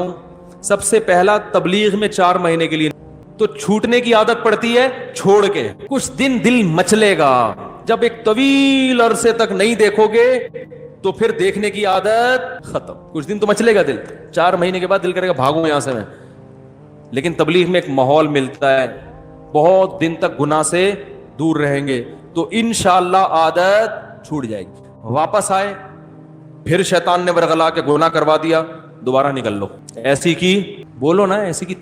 ہوں, سب سے پہلا تبلیغ میں 4 مہینے کے لیے تو چھوٹنے کی عادت پڑتی ہے چھوڑ کے. کچھ دن دل مچلے گا, جب ایک طویل عرصے تک نہیں دیکھو گے تو پھر دیکھنے کی عادت ختم. کچھ دن تو مچلے گا دل, 4 مہینے کے بعد دل کرے گا بھاگوں یہاں سے میں. لیکن تبلیغ میں ایک ماحول ملتا ہے, بہت دن تک گناہ سے دور رہیں گے تو انشاءاللہ عادت چھوٹ جائے گی. واپس آئے, پھر شیطان نے ورغلا کے گناہ کروا دیا, دوبارہ نکل لو. ایسی کی بولو نا, ایسی کی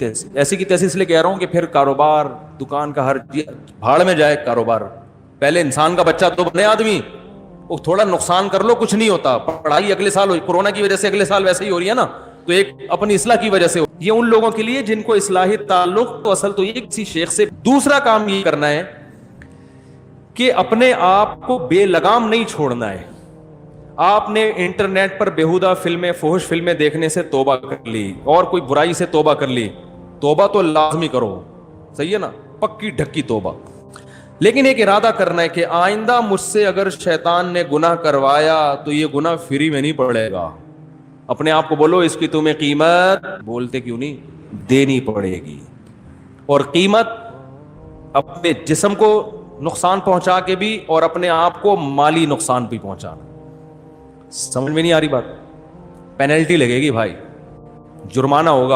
تیسی اس لیے کہہ رہا ہوں کہ پھر کاروبار دکان کا ہر بھاڑ میں جائے کاروبار. پہلے انسان کا بچہ تو بنے آدمی, وہ تھوڑا نقصان کر لو کچھ نہیں ہوتا. پڑھائی اگلے سال کورونا کی وجہ سے اگلے سال ویسے ہی ہو رہی ہے نا, تو ایک اپنی اصلاح کی وجہ سے. یہ ان لوگوں کے لیے جن کو اصلاحی تعلق, تو اصل تو یہ کسی شیخ سے. دوسرا کام یہ کرنا ہے کہ اپنے آپ کو بے لگام نہیں چھوڑنا ہے. آپ نے انٹرنیٹ پر بیہودہ فلمیں, فحش فلمیں دیکھنے سے توبہ کر لی, اور کوئی برائی سے توبہ کر لی, توبہ تو لازمی کرو, صحیح ہے نا, پکی ڈھکی توبہ. لیکن ایک ارادہ کرنا ہے کہ آئندہ مجھ سے اگر شیطان نے گناہ کروایا تو یہ گناہ فری میں نہیں پڑے گا. اپنے آپ کو بولو اس کی تمہیں قیمت, بولتے کیوں نہیں, دینی پڑے گی. اور قیمت اپنے جسم کو نقصان پہنچا کے بھی, اور اپنے آپ کو مالی نقصان بھی پہنچانا. سمجھ میں نہیں آ رہی بات؟ پینلٹی لگے گی بھائی, جرمانہ ہوگا.